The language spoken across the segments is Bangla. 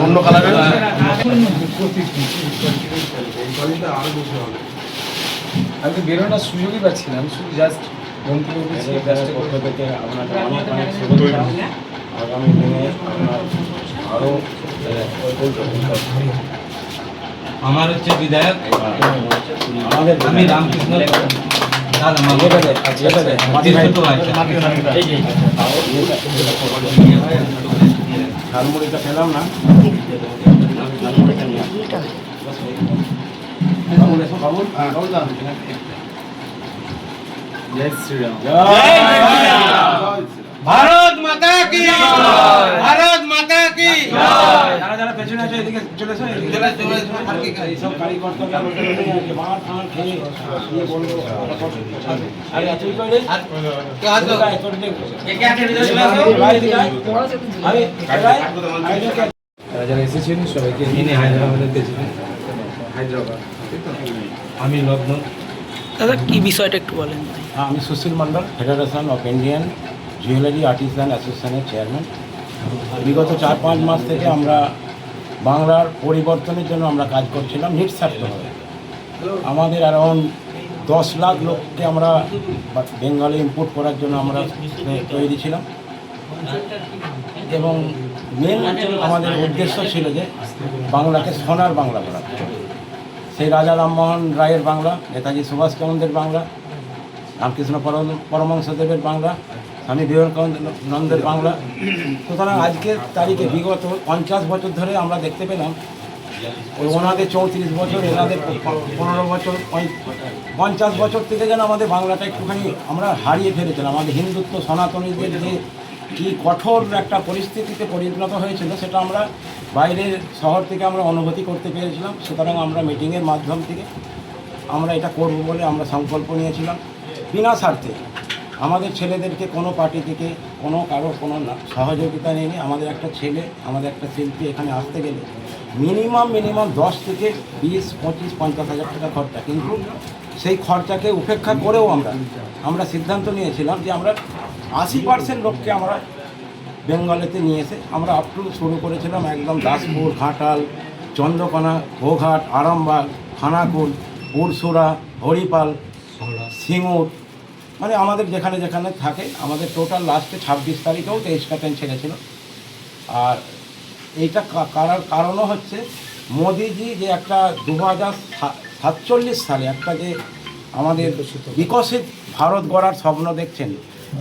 অন্য কালারের আমি তো বেরোনোর সুযোগই পাচ্ছি না, আমি শুধু জাস্ট পক্ষ থেকে আপনাকে অনেক অনেক শুভেচ্ছা। আগামী দিনে আপনার আরও আমার হচ্ছে বিধায়ক আমাদের আমি রামকৃষ্ণ ঝালমুড়িটা খেলাম না, জয় শ্রীরাম। ভারত মাতা কি, ভারত মাতা কি। যারা যারা পেছনে আছে এদিকে চলে এসো, এইসব কারিগরটা মার খান খেয়ে দিয়ে বলবো আরে তুই কই রে যারা এসেছেন সবাইকে এনে হায়দ্রাবাদের গেছিলেন, হায়দ্রাবাদ আমি লগ্ন। দাদা কি বিষয়টা একটু বলেন। আমি Sushil Mondal, federation of Indian jewellery artisan অ্যাসোসিয়েশনের চেয়ারম্যান। বিগত 4-5 মাস থেকে আমরা বাংলার পরিবর্তনের জন্য আমরা কাজ করছিলাম নিঃস্বার্থভাবে। আমাদের অ্যারাউন্ড 10 লাখ লোককে আমরা বেঙ্গলে ইম্পোর্ট করার জন্য আমরা তৈরি ছিলাম এবং মেন আমাদের উদ্দেশ্য ছিল যে বাংলাকে সোনার বাংলা করা। সেই রাজা রামমোহন রায়ের বাংলা, নেতাজি সুভাষচন্দ্রের বাংলা, রামকৃষ্ণ পরমহংসদেবের বাংলা, স্বামী বিবেকানন্দের বাংলা। সুতরাং আজকের তারিখে বিগত 50 বছর ধরে আমরা দেখতে পেলাম ওই ওনাদের 34 বছর, এনাদের 15 বছর, 50 বছর থেকে যেন আমাদের বাংলাটা একটুখানি আমরা হারিয়ে ফেলেছিলাম। আমাদের হিন্দুত্ব সনাতনীদের যে কী কঠোর একটা পরিস্থিতিতে পরিণত হয়েছিল সেটা আমরা বাইরের শহর থেকে আমরা অনুভূতি করতে পেরেছিলাম। সুতরাং আমরা মিটিংয়ের মাধ্যম থেকে আমরা এটা করব বলে আমরা সংকল্প নিয়েছিলাম বিনা স্বার্থে। আমাদের ছেলেদেরকে কোনো পার্টি থেকে কারো কোনো সহযোগিতা নেয়নি। আমাদের একটা ছেলে, আমাদের একটা শিল্পী এখানে আসতে গেলে মিনিমাম 10 থেকে 20, 25, 50 হাজার টাকা খরচা। কিন্তু সেই খরচাকে উপেক্ষা করেও আমরা সিদ্ধান্ত নিয়েছিলাম যে আমরা 80% লোককে আমরা বেঙ্গলেতে নিয়ে এসে আমরা আপ টু শুরু করেছিলাম একদম দাসপুর, ঘাটাল, চন্দ্রকোনা, গোঘাট, আরামবাগ, খানাকুল, পুরসুরা, হরিপাল, সিঙ্গুর, মানে আমাদের যেখানে যেখানে থাকে আমাদের টোটাল লাস্টে 26 তারিখেও 23টা ট্রেন ছেড়েছিল। আর এইটা কারণও হচ্ছে মোদিজি যে একটা 2047 সালে একটা যে আমাদের বিকশিত ভারত গড়ার স্বপ্ন দেখছেন,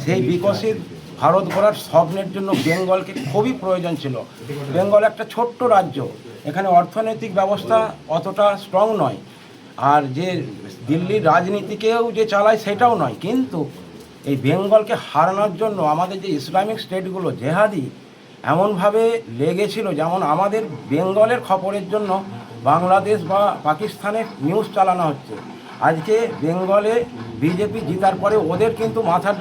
সেই বিকশিত ভারত গড়ার স্বপ্নের জন্য বেঙ্গলকে খুবই প্রয়োজন ছিল। বেঙ্গল একটা ছোট্ট রাজ্য, এখানে অর্থনৈতিক ব্যবস্থা অতটা স্ট্রং নয়, আর যে দিল্লির রাজনীতিকেও যে চালায় সেটাও নয়। কিন্তু এই বেঙ্গলকে হারানোর জন্য আমাদের যে ইসলামিক স্টেটগুলো জেহাদি এমনভাবে লেগেছিল, যেমন আমাদের বেঙ্গলের খবরের জন্য বাংলাদেশ বা পাকিস্তানে নিউজ চালানো হচ্ছে। আজকে বেঙ্গলে বিজেপি জিতার পরে ওদের কিন্তু মাথার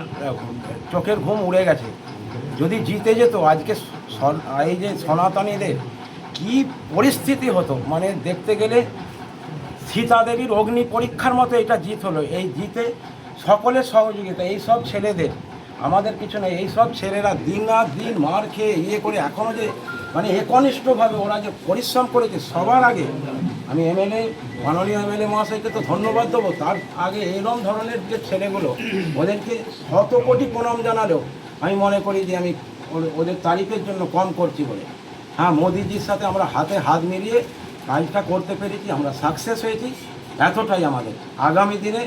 চোখের ঘুম উড়ে গেছে। যদি জিতে যেত আজকে এই যে সনাতনীদের কি পরিস্থিতি হতো, মানে দেখতে গেলে সীতা দেবীর অগ্নি পরীক্ষার মতো এটা জিত হলো। এই জিতে সকলের সহযোগিতা, এই সব ছেলেদের, আমাদের কিছু নেই, এই সব ছেলেরা দিন মার খেয়ে করে এখনও যে মানে একনিষ্ঠভাবে ওরা যে পরিশ্রম করেছে। সবার আগে আমি মাননীয় এমএলএ মহাশয়কে তো ধন্যবাদ দেবো। তার আগে এরকম ধরনের যে ছেলেগুলো ওদেরকে 100 কোটি প্রণাম জানালেও আমি মনে করি যে আমি ওদের তারিফের জন্য কম করছি বলে। হ্যাঁ, মোদিজির সাথে আমরা হাতে হাত মিলিয়ে কাজটা করতে পেরেছি, আমরা সাকসেস হয়েছি, এতটাই আমাদের। আগামী দিনে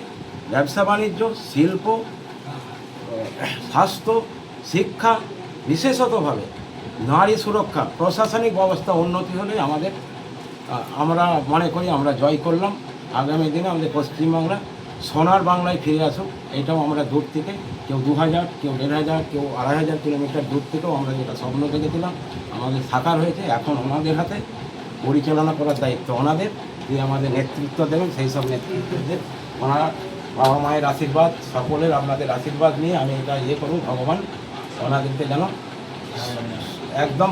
ব্যবসা বাণিজ্য, শিল্প, স্বাস্থ্য, শিক্ষা, বিশেষতভাবে নারী সুরক্ষা, প্রশাসনিক ব্যবস্থা উন্নতি হলে আমরা মনে করি আমরা জয় করলাম। আগামী দিনে আমাদের পশ্চিমবাংলা সোনার বাংলায় ফিরে আসুক, এটাও আমরা দূর থেকে কেউ 2000, কেউ 1500, কেউ 2500 কিলোমিটার দূর থেকেও আমরা যেটা স্বপ্ন দেখেছিলাম আমাদের সাকার হয়েছে। এখন ওনাদের হাতে পরিচালনা করার দায়িত্ব ওনাদের, যে আমাদের নেতৃত্ব দেবেন সেই সব নেতৃত্বদের। ওনারা বাবা মায়ের আশীর্বাদ, সকলের আপনাদের আশীর্বাদ নিয়ে আমি এটা করব, ভগবান ওনাদেরকে যেন একদম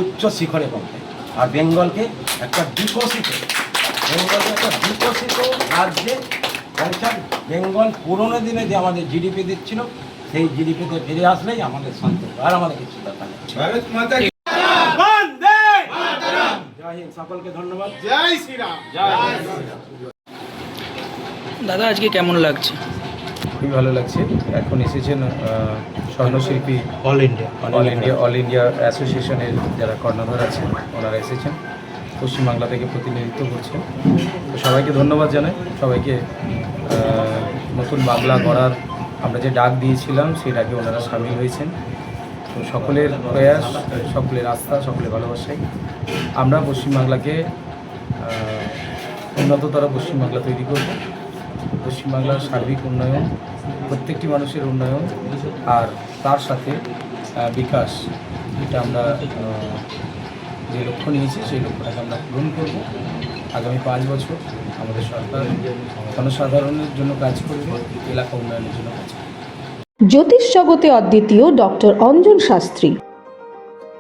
উচ্চ শিখরে পৌঁছে আর বেঙ্গলকে একটা বিকশিত বেঙ্গলকে একটা বিকশিত রাজ্যে পৌঁছান। বেঙ্গল পুরোনো দিনে যে আমাদের জিডিপি দিচ্ছিল সেই জিডিপিতে ফিরে আসলেই আমাদের সন্তোষ, আর আমাদের কিছু দরকার নেই। ভারত মাতা কি বন্দে জয় হিন্দ, সকলকে ধন্যবাদ। জয় শ্রীরাম। দাদা আজকে কেমন লাগছে? খুবই ভালো লাগছে। এখন এসেছেন স্বর্ণশিল্পী অল ইন্ডিয়া অল ইন্ডিয়া অ্যাসোসিয়েশনের যারা কর্ণধার আছেন ওনারা এসেছেন, পশ্চিমবাংলা থেকে প্রতিনিধিত্ব করছেন। তো সবাইকে ধন্যবাদ জানাই, সবাইকে নতুন বাংলা গড়ার আমরা যে ডাক দিয়েছিলাম সেই ডাকে ওনারা সামিল হয়েছেন। তো সকলের প্রয়াস, সকলের আস্থা, সকলের ভালোবাসায় আমরা পশ্চিমবাংলাকে উন্নততর পশ্চিমবাংলা তৈরি করব। পশ্চিমবাংলার সার্বিক উন্নয়ন, প্রত্যেকটি মানুষের উন্নয়ন আর তার সাথে বিকাশ, এটা আমরা যে লক্ষ্য নিয়েছি সেই লক্ষ্যটাকে আমরা পূরণ করব। আগামী 5 বছর আমাদের সরকার জনসাধারণের জন্য কাজ করবে, এলাকা উন্নয়নের জন্য কাজ করবে। জ্যোতিষ জগতে অদ্বিতীয় ডক্টর অঞ্জন শাস্ত্রী,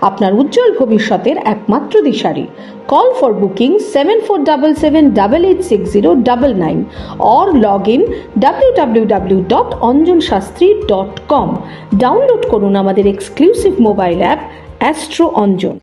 আপনার উজ্জ্বল ভবিষ্যতের একমাত্র দিশারি। Call for booking 7477886099 or log in www.anjanshastri.com। Download করুন আমাদের exclusive mobile app astro Anjan.